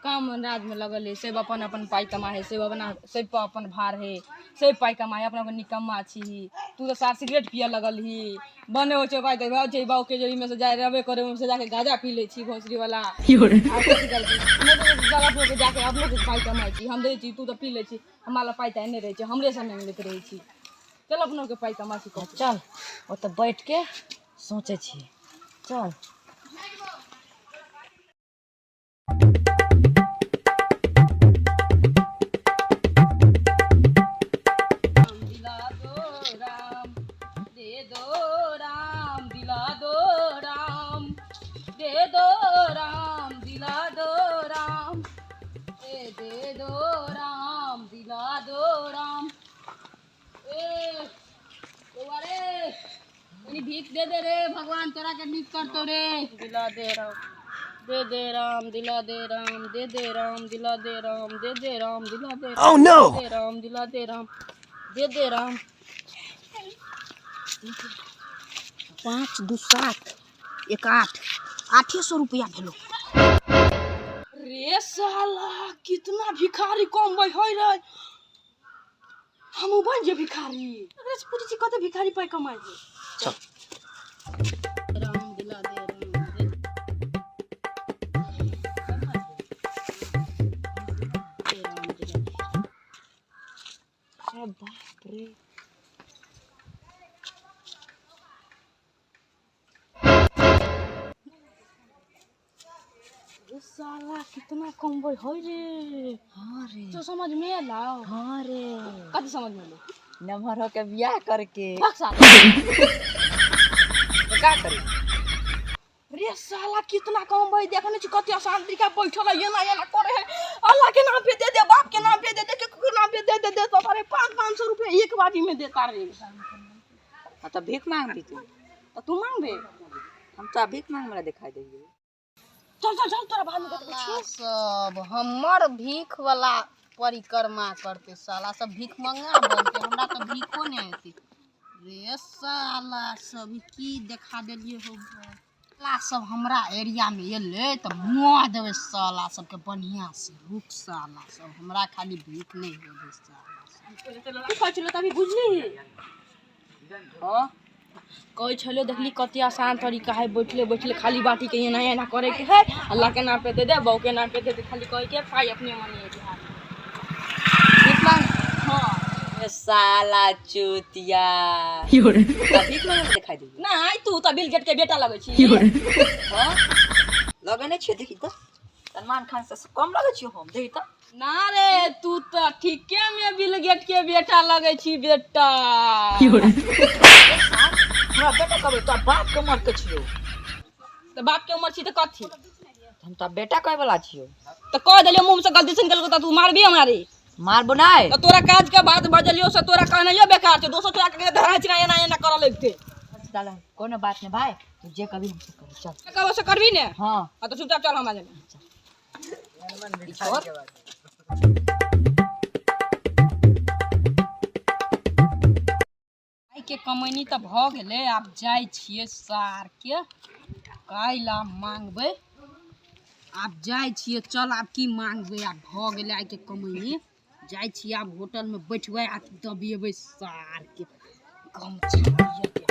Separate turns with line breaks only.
काम राज में लगल है, सब अपन अपन पाई कमा है, सब पर अपन भार है, सब पाई कमाए अपन अपन निकम्मा छी। तू तो सार सिगरेट पिए लगल ही बने हो पाई तो भाव बाऊ के जो में से जाए रबे करे में से जाके गाजा पी ले छी घोसरी वाला जाके अब लोग पाई कमाई छी हम दे छी तू तो पी ले छी हमारा पाई तो नहीं रहे छी हमरे से नहीं लेते रहे छी। चल अपनों के पाई कमा छी
चल वो तो बैठ के सोचे छी चल।
भीख दे दे रे भगवान तोरा के नीक करतो रे दिला दे राम दे दे राम दिला दे राम दे दे राम दिला दे राम दे दे राम दिला दे राम oh, no! दे राम दिला दे राम दे दे राम
5 2 7 1 8 800 रुपया भेलो
रे साला कितना भिखारी कम भाई होय रे हम बन जे भिखारी अरे पूछी छी कते भिखारी पाई कमाई
चल
राम दिला दे राम बाप रे साला कितना कम भाई होय रे।
हां रे
तो समझ में लाओ।
हां रे
कथी समझ में लो
नमहर हो के बियाह करके
बक्सा
तो का करे
रे साला कितना कम भाई देखने छी कते आसान तरीका बैठल है ये ना करे है अल्लाह के नाम पे दे दे बाप के नाम पे दे दे के नाम पे दे दे तो अरे 500 रुपए एक बाटी में देता रे।
हां तो भीख मांग भी
तो तू मांगबे
हम तो भीख मांग वाला दिखाई देंगे।
चल चल चल तोरा बाद में कुछ
सब हमर भीख वाला परिक्रमा करते साला सब भीख मंगा बनते हमरा तो भीखो नहीं आती रे साला सब की देखा देलिए हो साला सब हमरा एरिया में एले तो मुआ देवे साला सबके बढ़िया से रुक साला सब हमरा खाली भीख नहीं हो दे साला
की कहै छलो तभी बुझली
हां
कहै छलो देखली कते आसान तरीका है बैठले बैठले खाली बाटी के एना एना करे के है अल्लाह के नाम पे दे दे बाऊ के नाम पे दे दे खाली कह के पाई अपने मनी है बिहार भीख मांग
हां साला चूतिया भीख मांग दिखाई दे
ना तू तो बिल गेट के बेटा लगे छी
हां लगे नहीं छे देखी तो सलमान खान से कम लगे छी हम देखी तो
ना रे तू तो ठीके में बिल गेट के बेटा लगे छी बेटा
हमरा बेटा कबे तो बाप के उम्र के छियो
तो बाप के उम्र छी तो कथी
हम तो बेटा कहे वाला छियो
तो कह देलियो मुंह से गलती से निकल गो तू मारबी हमरा रे
मार बनाए
तो तोरा काज के बात बजलियो से तोरा कहनाइयो बेकार छै दोसर तोरा के धरा चिना एना एना कर लगते
चल कोनो बात नहीं भाई तू जे कभी हमसे कर चल
कब से करबी ने
हां
तो चुपचाप चल हम आ जाने आई के कमैनी त भ गेले आब जाय छियै सार के काइला मांगबे आब जाय छियै चल आब की मांगबे आब भ गेले आई के कमैनी जाय छियै आब होटल में बैठबै आ दबिएबै सार के गम चाहिए